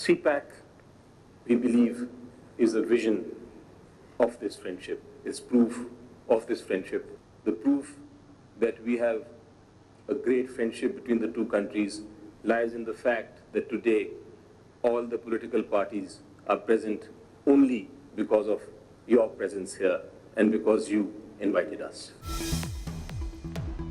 CPAC, we believe, is a vision of this friendship, is proof of this friendship. The proof that we have a great friendship between the two countries lies in the fact that today all the political parties are present only because of your presence here and because you invited us.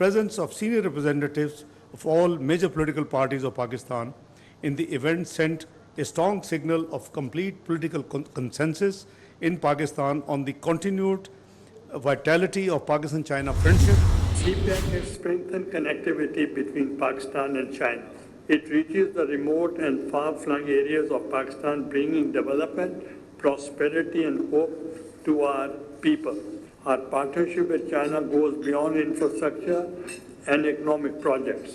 Presence of senior representatives of all major political parties of Pakistan in the event sent a strong signal of complete political consensus in Pakistan on the continued vitality of Pakistan-China friendship. CPAC has strengthened connectivity between Pakistan and China. It reaches the remote and far-flung areas of Pakistan, bringing development, prosperity and hope to our people. Our partnership with China goes beyond infrastructure and economic projects.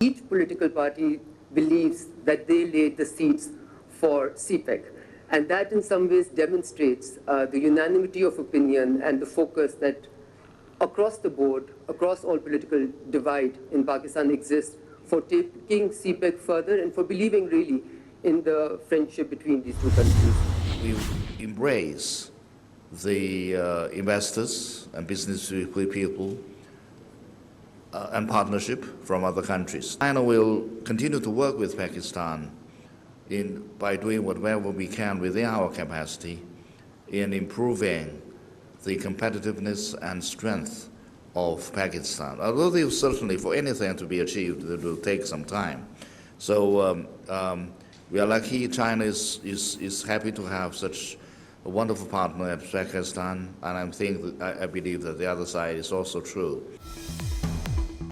Each political party believes that they laid the seeds for CPEC, and that in some ways demonstrates the unanimity of opinion and the focus that across the board, across all political divide in Pakistan exists for taking CPEC further and for believing really in the friendship between these two countries. We embrace the investors and business people and partnership from other countries. China will continue to work with Pakistan by doing whatever we can within our capacity in improving the competitiveness and strength of Pakistan. Although they certainly, for anything to be achieved, it will take some time. So we are lucky. China is happy to have such a wonderful partner as Pakistan, and I believe that the other side is also true.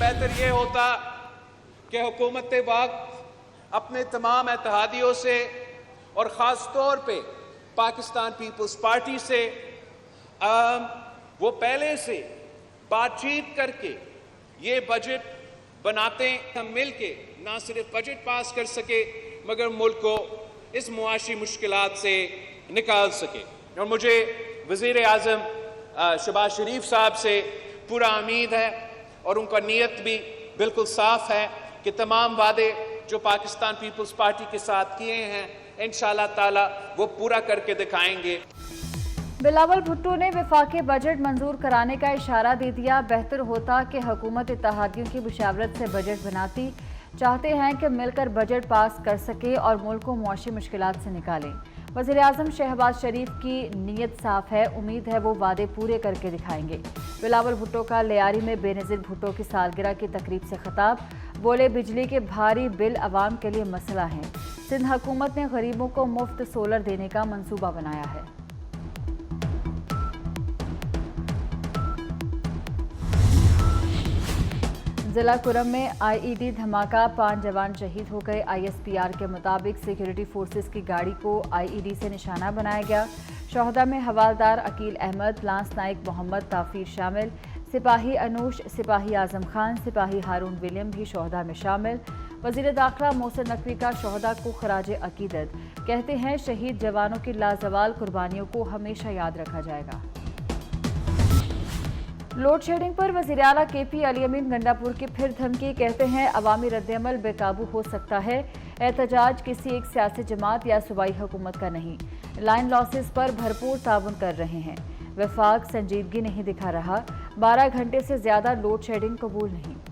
بہتر یہ ہوتا کہ حکومت وقت اپنے تمام اتحادیوں سے اور خاص طور پہ پاکستان پیپلز پارٹی سے وہ پہلے سے بات چیت کر کے یہ بجٹ بناتے ہیں، ہم مل کے نہ صرف بجٹ پاس کر سکے مگر ملک کو اس معاشی مشکلات سے نکال سکے. اور مجھے وزیر اعظم شہباز شریف صاحب سے پورا امید ہے اور ان کا نیت بھی بالکل صاف ہے کہ تمام وعدے جو پاکستان پیپلز پارٹی کے ساتھ کیے ہیں انشاءاللہ تعالی وہ پورا کر کے دکھائیں گے. بلاول بھٹو نے وفاقی بجٹ منظور کرانے کا اشارہ دے دیا. بہتر ہوتا کہ حکومت اتحادیوں کی مشاورت سے بجٹ بناتی. چاہتے ہیں کہ مل کر بجٹ پاس کر سکے اور ملک کو معاشی مشکلات سے نکالیں. وزیر اعظم شہباز شریف کی نیت صاف ہے، امید ہے وہ وعدے پورے کر کے دکھائیں گے. بلاول بھٹو کا لیاری میں بے نظیر بھٹو کی سالگرہ کی تقریب سے خطاب. بولے بجلی کے بھاری بل عوام کے لیے مسئلہ ہیں. سندھ حکومت نے غریبوں کو مفت سولر دینے کا منصوبہ بنایا ہے. ضلع کرم میں آئی ای ڈی دھماکہ، 5 جوان شہید ہو گئے. آئی ایس پی آر کے مطابق سیکیورٹی فورسز کی گاڑی کو آئی ای ڈی سے نشانہ بنایا گیا. شہداء میں حوالدار عقیل احمد، لانس نائک محمد تافیر شامل. سپاہی انوش، سپاہی اعظم خان، سپاہی ہارون ولیم بھی شہداء میں شامل. وزیر داخلہ محسن نقوی کا شہداء کو خراج عقیدت. کہتے ہیں شہید جوانوں کی لازوال قربانیوں کو ہمیشہ یاد رکھا جائے گا. لوڈ شیڈنگ پر وزیر اعلیٰ کے پی علی امین گنڈاپور کی پھر دھمکی. کہتے ہیں عوامی رد عمل بے قابو ہو سکتا ہے. احتجاج کسی ایک سیاسی جماعت یا صوبائی حکومت کا نہیں. لائن لاسز پر بھرپور تعاون کر رہے ہیں. وفاق سنجیدگی نہیں دکھا رہا. 12 گھنٹے سے زیادہ لوڈ شیڈنگ قبول نہیں.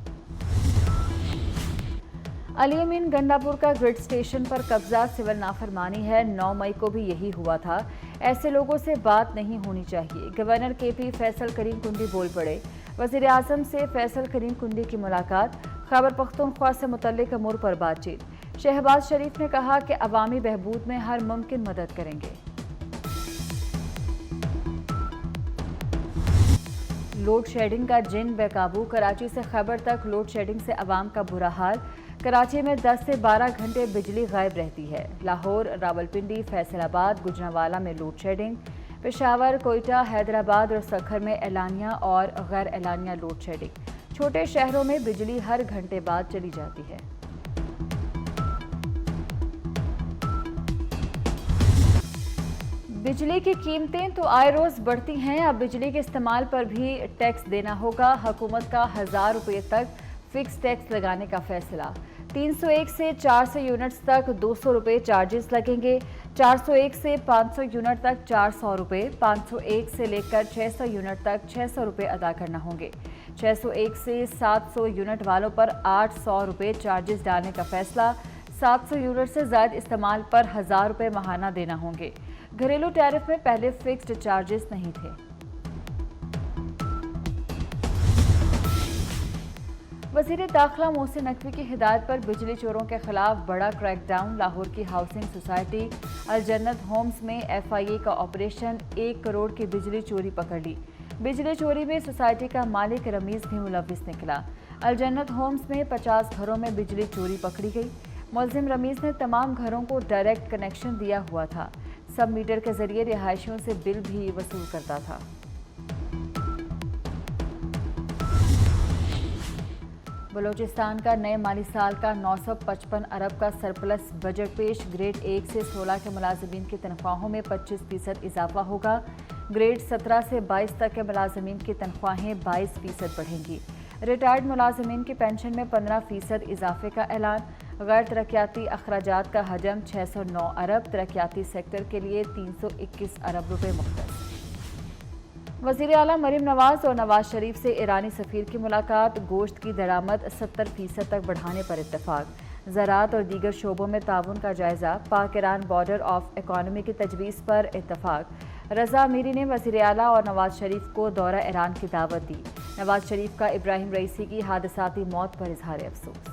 علی امین گنڈاپور کا گرڈ اسٹیشن پر قبضہ سول نافرمانی ہے. 9 مئی کو بھی یہی ہوا تھا. ایسے لوگوں سے بات نہیں ہونی چاہیے. گورنر کے پی فیصل کریم کنڈی بول پڑے. وزیر اعظم سے فیصل کریم کنڈی کی ملاقات. خیبر پختونخوا سے متعلق امور پر بات چیت. شہباز شریف نے کہا کہ عوامی بہبود میں ہر ممکن مدد کریں گے. لوڈ شیڈنگ کا جن بے قابو. کراچی سے خیبر تک لوڈ شیڈنگ سے عوام کا برا حال. کراچی میں 10 سے 12 گھنٹے بجلی غائب رہتی ہے. لاہور، راولپنڈی، فیصل آباد، گجرانوالہ میں لوڈ شیڈنگ. پشاور، کوئٹہ، حیدرآباد اور سکھر میں اعلانیہ اور غیر اعلانیہ لوڈ شیڈنگ. چھوٹے شہروں میں بجلی ہر گھنٹے بعد چلی جاتی ہے. بجلی کی قیمتیں تو آئے روز بڑھتی ہیں. اب بجلی کے استعمال پر بھی ٹیکس دینا ہوگا. حکومت کا 1000 روپے تک فکس ٹیکس لگانے کا فیصلہ. 301 سے 400 یونٹس تک 200 روپے چارجز لگیں گے. 401 سے 500 یونٹ تک 400 روپے. 501 سے لے کر 600 یونٹ تک 600 روپے ادا کرنا ہوں گے. 601 سے 700 یونٹ والوں پر 800 روپے چارجز ڈالنے کا فیصلہ. 700 یونٹ سے زائد استعمال پر 1000 روپے ماہانہ دینا ہوں گے. گھریلو ٹیرف میں پہلے فکسڈ چارجز نہیں تھے. وزیر داخلہ محسن نقوی کی ہدایت پر بجلی چوروں کے خلاف بڑا کریک ڈاؤن. لاہور کی ہاؤسنگ سوسائٹی الجنت ہومز میں ایف آئی اے کا آپریشن. 1 کروڑ کی بجلی چوری پکڑ لی. بجلی چوری میں سوسائٹی کا مالک رمیز بھی ملوث نکلا. الجنت ہومز میں 50 گھروں میں بجلی چوری پکڑی گئی. ملزم رمیز نے تمام گھروں کو ڈائریکٹ کنیکشن دیا ہوا تھا. سب میٹر کے ذریعے رہائشیوں سے بل بھی وصول کرتا تھا. بلوچستان کا نئے مالی سال کا 955 ارب کا سرپلس بجٹ پیش. گریڈ 1 سے 16 کے ملازمین کی تنخواہوں میں 25% اضافہ ہوگا. گریڈ 17 سے 22 تک کے ملازمین کی تنخواہیں 22% بڑھیں گی. ریٹائرڈ ملازمین کی پینشن میں 15% اضافے کا اعلان. غیر ترقیاتی اخراجات کا حجم 609 ارب. ترقیاتی سیکٹر کے لیے 321 ارب روپے مختص. وزیر اعلیٰ مریم نواز اور نواز شریف سے ایرانی سفیر کی ملاقات. گوشت کی درآمد 70% تک بڑھانے پر اتفاق. زراعت اور دیگر شعبوں میں تعاون کا جائزہ. پاک ایران بارڈر آف اکانومی کی تجویز پر اتفاق. رضا میری نے وزیر اعلیٰ اور نواز شریف کو دورہ ایران کی دعوت دی. نواز شریف کا ابراہیم رئیسی کی حادثاتی موت پر اظہار افسوس.